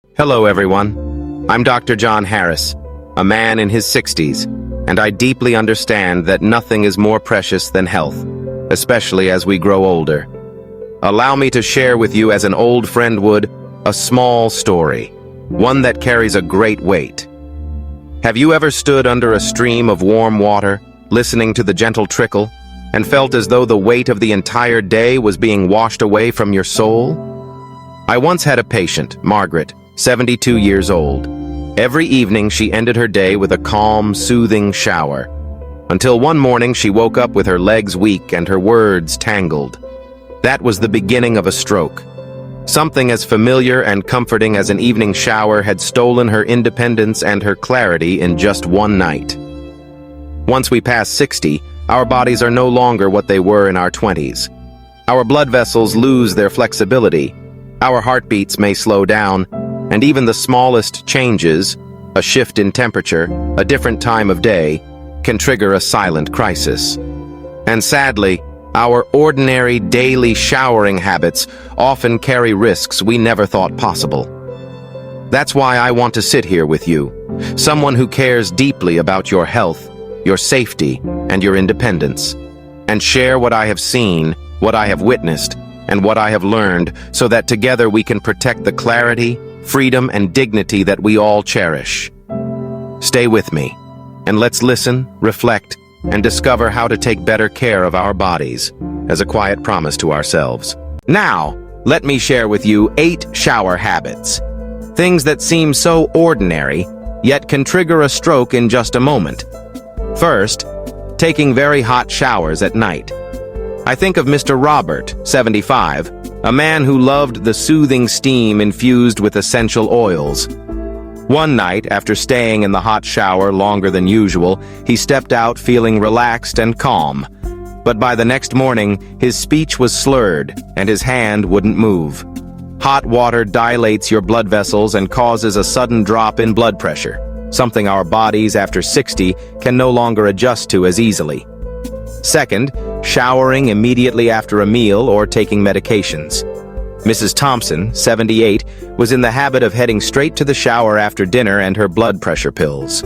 Hello, everyone. I'm Dr. John Harris, a man in his 60s, and I deeply understand that nothing is more precious than health, especially as we grow older. Allow me to share with you, as an old friend would, a small story, one that carries a great weight. Have you ever stood under a stream of warm water, listening to the gentle trickle, and felt as though the weight of the entire day was being washed away from your soul? I once had a patient, Margaret, 72 years old. Every evening she ended her day with a calm, soothing shower, until one morning she woke up with her legs weak and her words tangled. That was the beginning of a stroke. Something as familiar and comforting as an evening shower had stolen her independence and her clarity in just one night. Once we pass 60, our bodies are no longer what they were in our 20s. Our blood vessels lose their flexibility, our heartbeats may slow down, and even the smallest changes, a shift in temperature, a different time of day, can trigger a silent crisis. And sadly, our ordinary daily showering habits often carry risks we never thought possible. That's why I want to sit here with you, someone who cares deeply about your health, your safety, and your independence, and share what I have seen, what I have witnessed, and what I have learned, so that together we can protect the clarity, freedom, and dignity that we all cherish. Stay with me, and let's listen, reflect, and discover how to take better care of our bodies, as a quiet promise to ourselves. Now, let me share with you 8 shower habits. Things that seem so ordinary, yet can trigger a stroke in just a moment. First, taking very hot showers at night. I think of Mr. Robert, 75, a man who loved the soothing steam infused with essential oils. One night, after staying in the hot shower longer than usual, he stepped out feeling relaxed and calm. But by the next morning, his speech was slurred, and his hand wouldn't move. Hot water dilates your blood vessels and causes a sudden drop in blood pressure, something our bodies after 60 can no longer adjust to as easily. Second, showering immediately after a meal or taking medications. Mrs. Thompson, 78, was in the habit of heading straight to the shower after dinner and her blood pressure pills.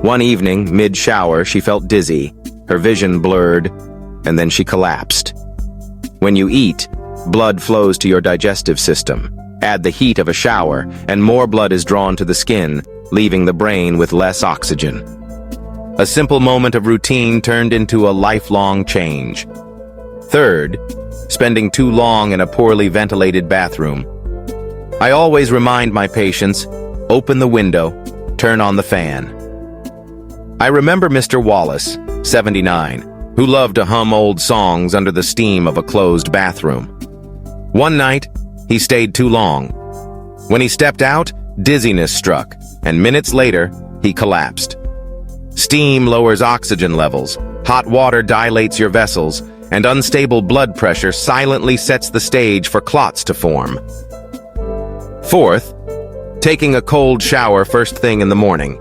One evening, mid-shower, she felt dizzy, her vision blurred, and then she collapsed. When you eat, blood flows to your digestive system. Add the heat of a shower, and more blood is drawn to the skin, leaving the brain with less oxygen. A simple moment of routine turned into a lifelong change. Third, spending too long in a poorly ventilated bathroom. I always remind my patients, open the window, turn on the fan. I remember Mr. Wallace, 79, who loved to hum old songs under the steam of a closed bathroom. One night, he stayed too long. When he stepped out, dizziness struck, and minutes later, he collapsed. Steam lowers oxygen levels, hot water dilates your vessels, and unstable blood pressure silently sets the stage for clots to form. Fourth, taking a cold shower first thing in the morning.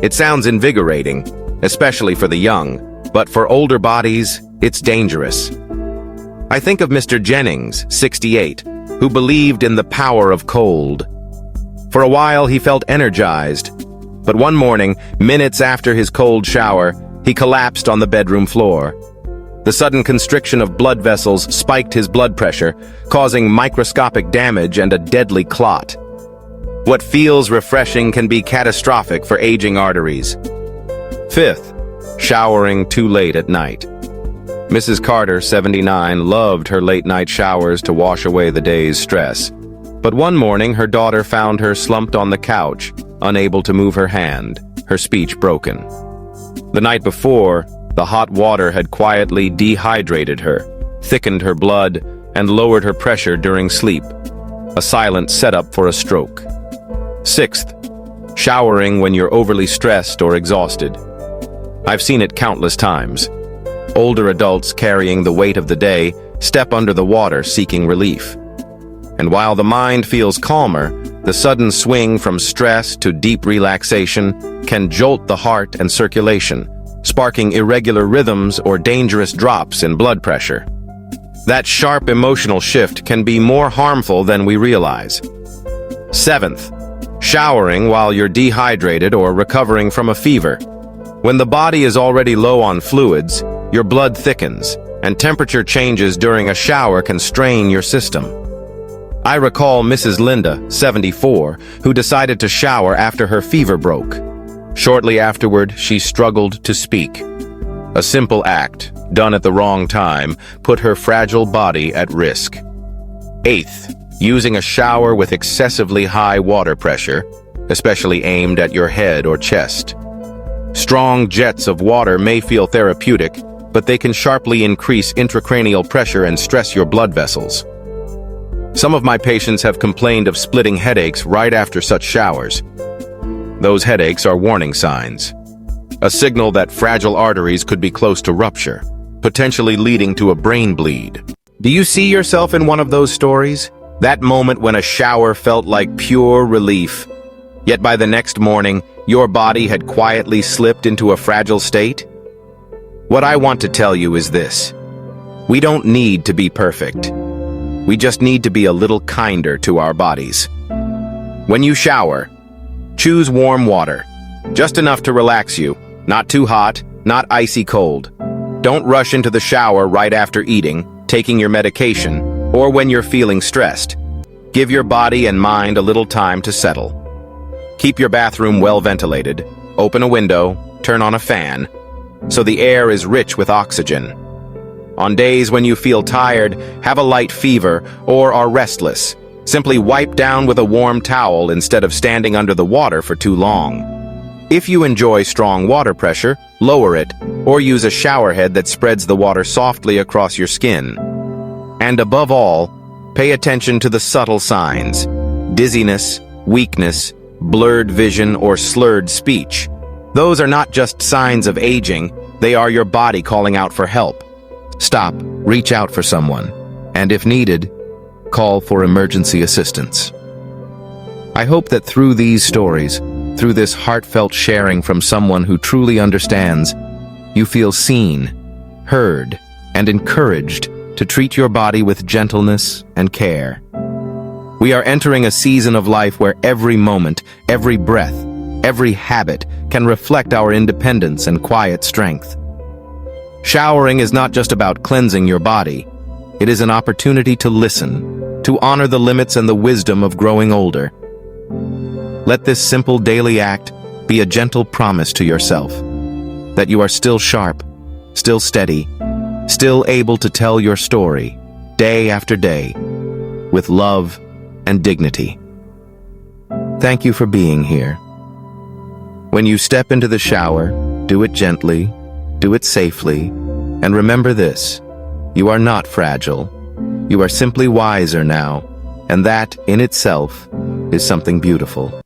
It sounds invigorating, especially for the young, but for older bodies, it's dangerous. I think of Mr. Jennings, 68, who believed in the power of cold. For a while, he felt energized, but one morning, minutes after his cold shower, he collapsed on the bedroom floor. The sudden constriction of blood vessels spiked his blood pressure, causing microscopic damage and a deadly clot. What feels refreshing can be catastrophic for aging arteries. Fifth, showering too late at night. Mrs. Carter, 79, loved her late-night showers to wash away the day's stress. But one morning, her daughter found her slumped on the couch, unable to move her hand, her speech broken. The night before, the hot water had quietly dehydrated her, thickened her blood, and lowered her pressure during sleep, a silent setup for a stroke. Sixth, showering when you're overly stressed or exhausted. I've seen it countless times. Older adults carrying the weight of the day step under the water seeking relief. And while the mind feels calmer, the sudden swing from stress to deep relaxation can jolt the heart and circulation, sparking irregular rhythms or dangerous drops in blood pressure. That sharp emotional shift can be more harmful than we realize. Seventh, showering while you're dehydrated or recovering from a fever. When the body is already low on fluids, your blood thickens, and temperature changes during a shower can strain your system. I recall Mrs. Linda, 74, who decided to shower after her fever broke. Shortly afterward, she struggled to speak. A simple act, done at the wrong time, put her fragile body at risk. Eighth, using a shower with excessively high water pressure, especially aimed at your head or chest. Strong jets of water may feel therapeutic, but they can sharply increase intracranial pressure and stress your blood vessels. Some of my patients have complained of splitting headaches right after such showers. Those headaches are warning signs, a signal that fragile arteries could be close to rupture, potentially leading to a brain bleed. Do you see yourself in one of those stories? That moment when a shower felt like pure relief, yet by the next morning, your body had quietly slipped into a fragile state? What I want to tell you is this: we don't need to be perfect. We just need to be a little kinder to our bodies. When you shower, choose warm water, just enough to relax you, not too hot, not icy cold. Don't rush into the shower right after eating, taking your medication, or when you're feeling stressed. Give your body and mind a little time to settle. Keep your bathroom well ventilated, open a window, turn on a fan, so the air is rich with oxygen. On days when you feel tired, have a light fever, or are restless, simply wipe down with a warm towel instead of standing under the water for too long. If you enjoy strong water pressure, lower it, or use a shower head that spreads the water softly across your skin. And above all, pay attention to the subtle signs: dizziness, weakness, blurred vision, or slurred speech. Those are not just signs of aging, they are your body calling out for help. Stop, reach out for someone, and if needed, call for emergency assistance. I hope that through these stories, through this heartfelt sharing from someone who truly understands, you feel seen, heard, and encouraged to treat your body with gentleness and care. We are entering a season of life where every moment, every breath, every habit can reflect our independence and quiet strength. Showering is not just about cleansing your body. It is an opportunity to listen, to honor the limits and the wisdom of growing older. Let this simple daily act be a gentle promise to yourself that you are still sharp, still steady, still able to tell your story day after day with love and dignity. Thank you for being here. When you step into the shower, do it gently, do it safely, and remember this: you are not fragile. You are simply wiser now, and that, in itself, is something beautiful.